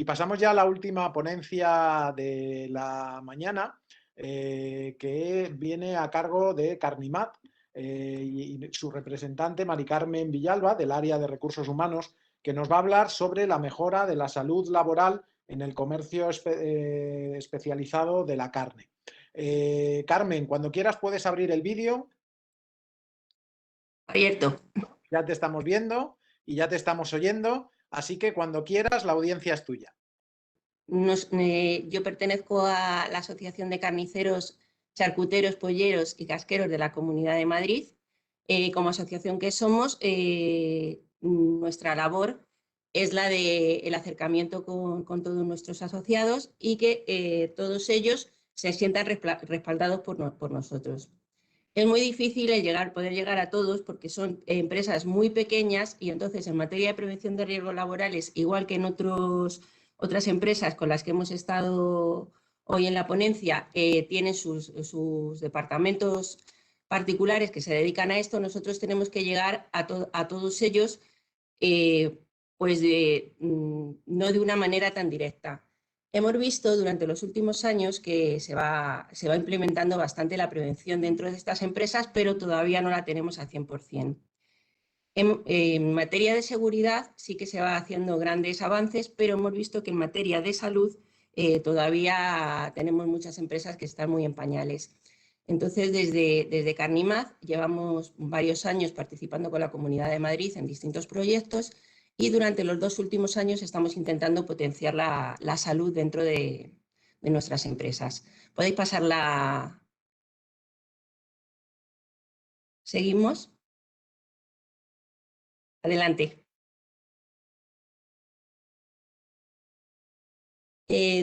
Y pasamos ya a la última ponencia de la mañana, que viene a cargo de Carnimat y su representante Mari Carmen Villalba, del área de recursos humanos, que nos va a hablar sobre la mejora de la salud laboral en el comercio especializado de la carne. Carmen, cuando quieras puedes abrir el vídeo. Abierto. Ya te estamos viendo y ya te estamos oyendo, así que cuando quieras la audiencia es tuya. Yo pertenezco a la Asociación de Carniceros, Charcuteros, Polleros y Casqueros de la Comunidad de Madrid. Como asociación que somos, nuestra labor es la del acercamiento con todos nuestros asociados y que todos ellos se sientan respaldados por nosotros. Es muy difícil poder llegar a todos porque son empresas muy pequeñas y entonces en materia de prevención de riesgos laborales, igual que en otras empresas con las que hemos estado hoy en la ponencia, tienen sus departamentos particulares que se dedican a esto, nosotros tenemos que llegar a todos ellos pues no de una manera tan directa. Hemos visto durante los últimos años que se va implementando bastante la prevención dentro de estas empresas, pero todavía no la tenemos al 100%. En materia de seguridad sí que se va haciendo grandes avances, pero hemos visto que en materia de salud todavía tenemos muchas empresas que están muy en pañales. Entonces, desde Carnimat llevamos varios años participando con la Comunidad de Madrid en distintos proyectos y durante los 2 últimos años estamos intentando potenciar la salud dentro de nuestras empresas. ¿Podéis pasarla? ¿Seguimos? Adelante.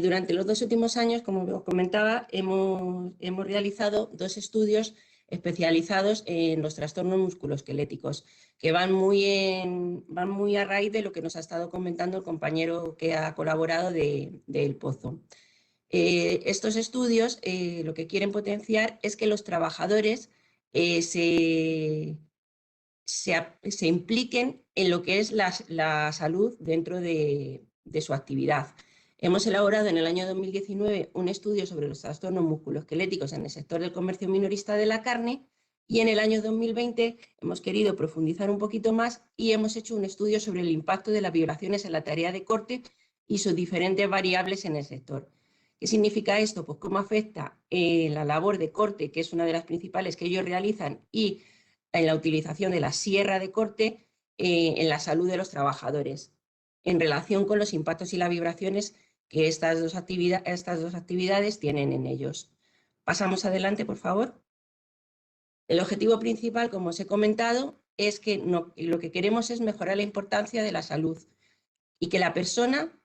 Durante los 2 últimos años, como os comentaba, hemos realizado 2 estudios especializados en los trastornos musculoesqueléticos, que van muy a raíz de lo que nos ha estado comentando el compañero que ha colaborado de El Pozo. Estos estudios lo que quieren potenciar es que los trabajadores se impliquen en lo que es la salud dentro de su actividad. Hemos elaborado en el año 2019 un estudio sobre los trastornos musculoesqueléticos en el sector del comercio minorista de la carne y en el año 2020 hemos querido profundizar un poquito más y hemos hecho un estudio sobre el impacto de las violaciones en la tarea de corte y sus diferentes variables en el sector. ¿Qué significa esto? Pues cómo afecta la labor de corte, que es una de las principales que ellos realizan, y en la utilización de la sierra de corte en la salud de los trabajadores, en relación con los impactos y las vibraciones que estas dos actividades tienen en ellos. Pasamos adelante, por favor. El objetivo principal, como os he comentado, es que lo que queremos es mejorar la importancia de la salud y que la persona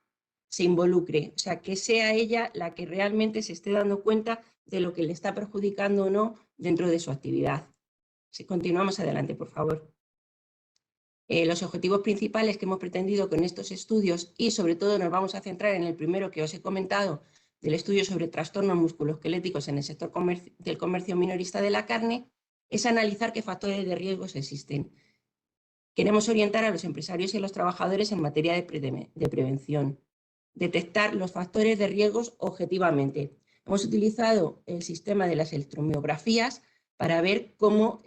se involucre, o sea, que sea ella la que realmente se esté dando cuenta de lo que le está perjudicando o no dentro de su actividad. Si continuamos adelante, por favor. Los objetivos principales que hemos pretendido con estos estudios, y sobre todo nos vamos a centrar en el primero que os he comentado, del estudio sobre trastornos musculoesqueléticos en el sector del comercio minorista de la carne, es analizar qué factores de riesgos existen. Queremos orientar a los empresarios y a los trabajadores en materia de prevención, detectar los factores de riesgos objetivamente. Hemos utilizado el sistema de las electromiografías para ver cómo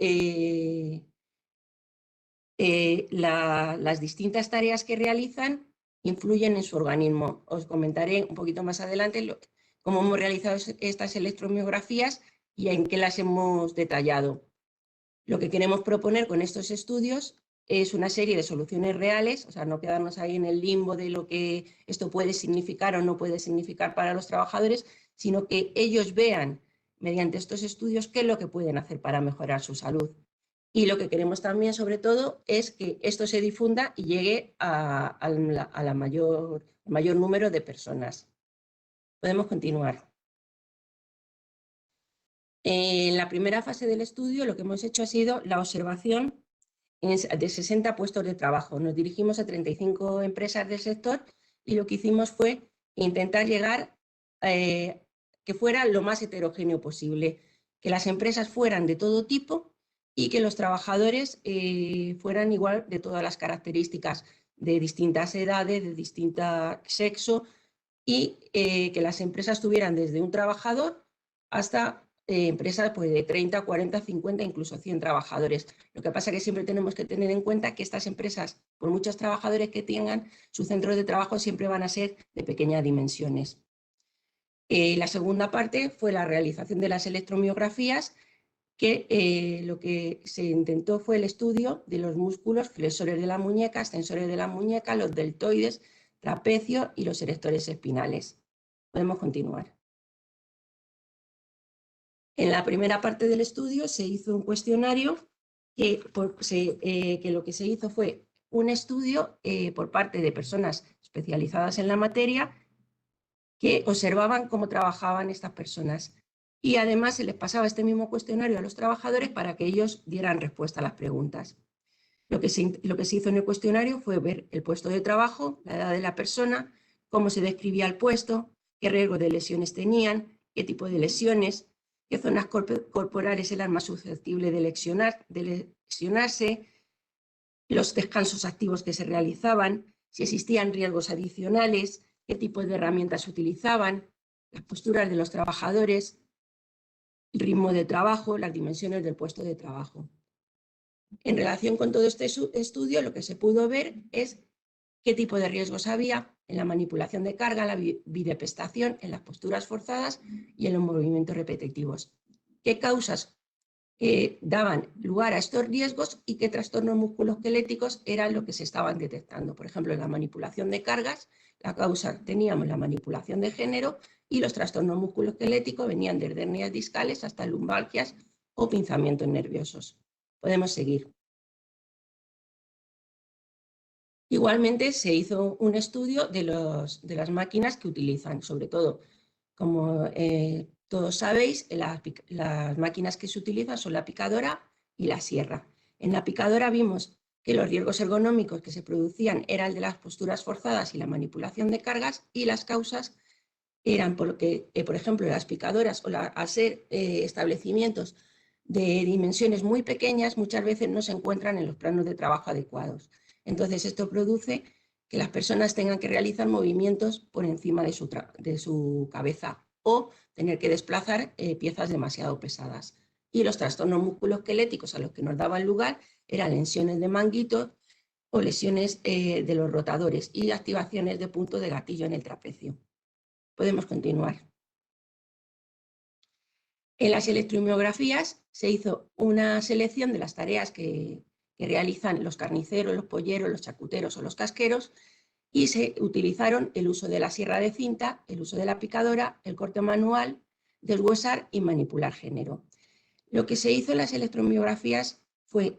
las distintas tareas que realizan influyen en su organismo. Os comentaré un poquito más adelante cómo hemos realizado estas electromiografías y en qué las hemos detallado. Lo que queremos proponer con estos estudios es una serie de soluciones reales, o sea, no quedarnos ahí en el limbo de lo que esto puede significar o no puede significar para los trabajadores, sino que ellos vean mediante estos estudios qué es lo que pueden hacer para mejorar su salud. Y lo que queremos también, sobre todo, es que esto se difunda y llegue al mayor número de personas. Podemos continuar. En la primera fase del estudio lo que hemos hecho ha sido la observación de 60 puestos de trabajo. Nos dirigimos a 35 empresas del sector y lo que hicimos fue intentar llegar que fuera lo más heterogéneo posible, que las empresas fueran de todo tipo y que los trabajadores fueran igual de todas las características, de distintas edades, de distinto sexo, y que las empresas tuvieran desde un trabajador hasta empresas pues, de 30, 40, 50, incluso 100 trabajadores. Lo que pasa es que siempre tenemos que tener en cuenta que estas empresas, por muchos trabajadores que tengan, sus centros de trabajo siempre van a ser de pequeñas dimensiones. La segunda parte fue la realización de las electromiografías, que lo que se intentó fue el estudio de los músculos flexores de la muñeca, extensores de la muñeca, los deltoides, trapecio y los erectores espinales. Podemos continuar. En la primera parte del estudio se hizo un cuestionario que lo que se hizo fue un estudio por parte de personas especializadas en la materia que observaban cómo trabajaban estas personas. Y además se les pasaba este mismo cuestionario a los trabajadores para que ellos dieran respuesta a las preguntas. Lo que se hizo en el cuestionario fue ver el puesto de trabajo, la edad de la persona, cómo se describía el puesto, qué riesgo de lesiones tenían, qué tipo de lesiones, qué zonas corporales eran más susceptibles de lesionarse, los descansos activos que se realizaban, si existían riesgos adicionales, qué tipo de herramientas se utilizaban, las posturas de los trabajadores, el ritmo de trabajo, las dimensiones del puesto de trabajo. En relación con todo este estudio, lo que se pudo ver es qué tipo de riesgos había en la manipulación de carga, la bidepestación, en las posturas forzadas y en los movimientos repetitivos. ¿Qué causas daban lugar a estos riesgos y qué trastornos musculoesqueléticos eran lo que se estaban detectando? Por ejemplo, en la manipulación de cargas, la causa teníamos la manipulación de género y los trastornos musculoesqueléticos venían desde hernias discales hasta lumbalgias o pinzamientos nerviosos. Podemos seguir. Igualmente se hizo un estudio de las máquinas que utilizan, sobre todo, como todos sabéis, las máquinas que se utilizan son la picadora y la sierra. En la picadora vimos que los riesgos ergonómicos que se producían eran el de las posturas forzadas y la manipulación de cargas, y las causas eran porque, por ejemplo, las picadoras, al ser establecimientos de dimensiones muy pequeñas, muchas veces no se encuentran en los planos de trabajo adecuados. Entonces, esto produce que las personas tengan que realizar movimientos por encima de su cabeza o tener que desplazar piezas demasiado pesadas. Y los trastornos musculoesqueléticos a los que nos daban lugar eran lesiones de manguitos o lesiones de los rotadores y activaciones de punto de gatillo en el trapecio. Podemos continuar. En las electromiografías se hizo una selección de las tareas que realizan los carniceros, los polleros, los chacuteros o los casqueros, y se utilizaron el uso de la sierra de cinta, el uso de la picadora, el corte manual, deshuesar y manipular género. Lo que se hizo en las electromiografías fue,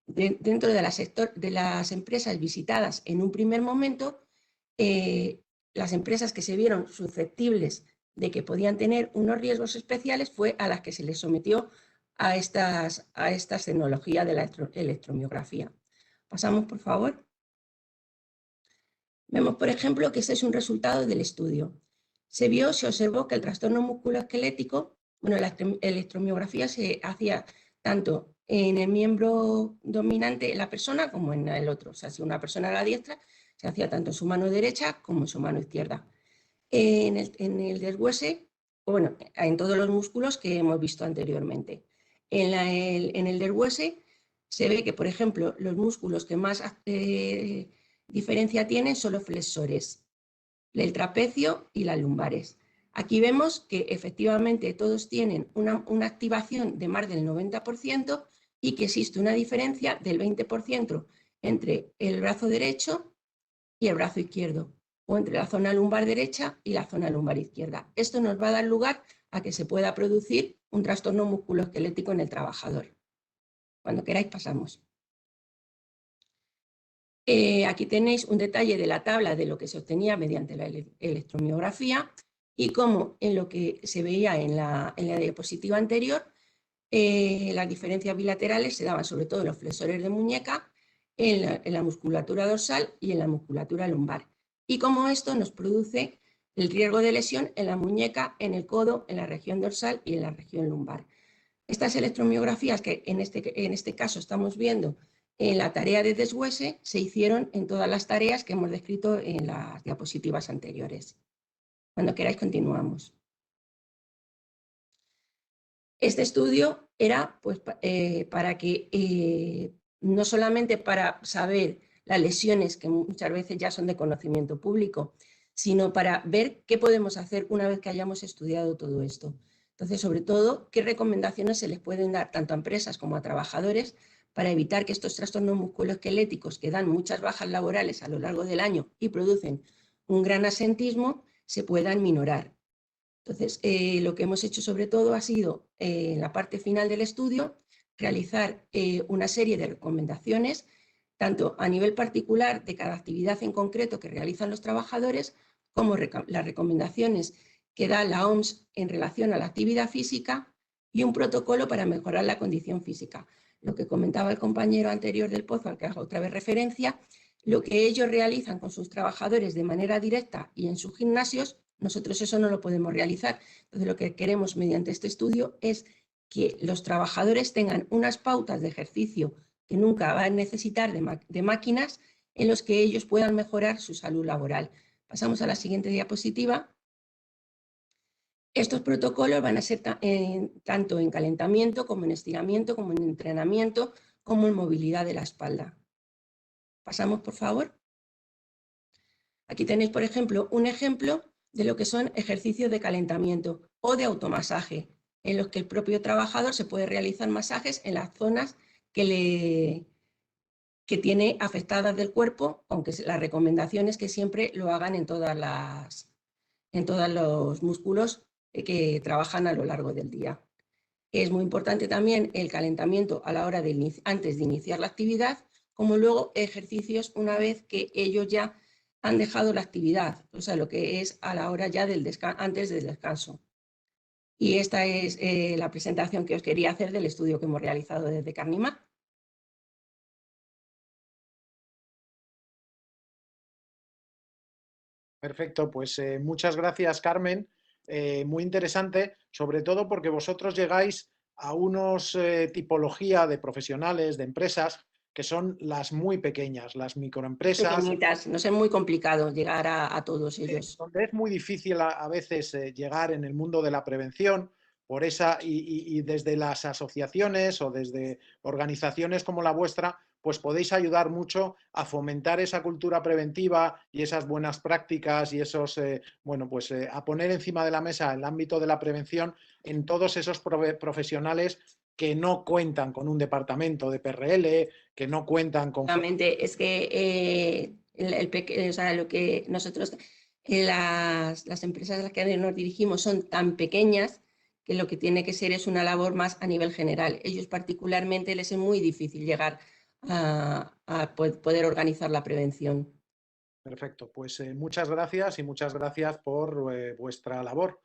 dentro de las empresas visitadas en un primer momento, las empresas que se vieron susceptibles de que podían tener unos riesgos especiales fue a las que se les sometió a estas tecnologías de la electromiografía. Pasamos, por favor. Vemos, por ejemplo, que este es un resultado del estudio. Se observó que el trastorno musculoesquelético, bueno, la electromiografía se hacía tanto en el miembro dominante de la persona como en el otro. O sea, si una persona era diestra, se hacía tanto en su mano derecha como en su mano izquierda. En el deshuese, bueno, en todos los músculos que hemos visto anteriormente. En el deshuese se ve que, por ejemplo, los músculos que más diferencia tienen son los flexores, el trapecio y las lumbares. Aquí vemos que efectivamente todos tienen una activación de más del 90% y que existe una diferencia del 20% entre el brazo derecho y el brazo izquierdo, o entre la zona lumbar derecha y la zona lumbar izquierda. Esto nos va a dar lugar a que se pueda producir un trastorno musculoesquelético en el trabajador. Cuando queráis pasamos. Aquí tenéis un detalle de la tabla de lo que se obtenía mediante la electromiografía y cómo en lo que se veía en la diapositiva anterior, las diferencias bilaterales se daban sobre todo en los flexores de muñeca, en la musculatura dorsal y en la musculatura lumbar. Y cómo esto nos produce el riesgo de lesión en la muñeca, en el codo, en la región dorsal y en la región lumbar. Estas electromiografías que en este caso estamos viendo en la tarea de deshuese se hicieron en todas las tareas que hemos descrito en las diapositivas anteriores. Cuando queráis continuamos. Este estudio era pues, para que, no solamente para saber las lesiones que muchas veces ya son de conocimiento público, sino para ver qué podemos hacer una vez que hayamos estudiado todo esto. Entonces, sobre todo, qué recomendaciones se les pueden dar tanto a empresas como a trabajadores para evitar que estos trastornos musculoesqueléticos que dan muchas bajas laborales a lo largo del año y producen un gran asentismo se puedan minorar. Entonces, lo que hemos hecho sobre todo ha sido, en la parte final del estudio, realizar una serie de recomendaciones, tanto a nivel particular de cada actividad en concreto que realizan los trabajadores, como las recomendaciones que da la OMS en relación a la actividad física y un protocolo para mejorar la condición física. Lo que comentaba el compañero anterior del Pozo, al que hago otra vez referencia, lo que ellos realizan con sus trabajadores de manera directa y en sus gimnasios, nosotros eso no lo podemos realizar. Entonces, lo que queremos mediante este estudio es que los trabajadores tengan unas pautas de ejercicio que nunca van a necesitar de máquinas en los que ellos puedan mejorar su salud laboral. Pasamos a la siguiente diapositiva. Estos protocolos van a ser tanto en calentamiento, como en estiramiento, como en entrenamiento, como en movilidad de la espalda. Pasamos, por favor. Aquí tenéis, por ejemplo, un ejemplo de lo que son ejercicios de calentamiento o de automasaje, en los que el propio trabajador se puede realizar masajes en las zonas que tiene afectadas del cuerpo, aunque la recomendación es que siempre lo hagan en todos los músculos que trabajan a lo largo del día. Es muy importante también el calentamiento a la hora antes de iniciar la actividad, como luego ejercicios una vez que ellos ya han dejado la actividad, o sea, lo que es a la hora ya antes del descanso. Y esta es la presentación que os quería hacer del estudio que hemos realizado desde Carnimat. Perfecto, pues muchas gracias, Carmen. Muy interesante, sobre todo porque vosotros llegáis a unos tipología de profesionales, de empresas, que son las muy pequeñas, las microempresas. Pequeñitas, no es muy complicado llegar a todos ellos. Donde es muy difícil a veces llegar en el mundo de la prevención, por esa, y desde las asociaciones o desde organizaciones como la vuestra, pues podéis ayudar mucho a fomentar esa cultura preventiva y esas buenas prácticas y esos, bueno, pues a poner encima de la mesa el ámbito de la prevención en todos esos profesionales que no cuentan con un departamento de PRL, que no cuentan con... Realmente es que o sea, lo que nosotros, las empresas a las que nos dirigimos son tan pequeñas que lo que tiene que ser es una labor más a nivel general. Ellos particularmente les es muy difícil llegar a poder organizar la prevención. Perfecto, pues muchas gracias y muchas gracias por vuestra labor.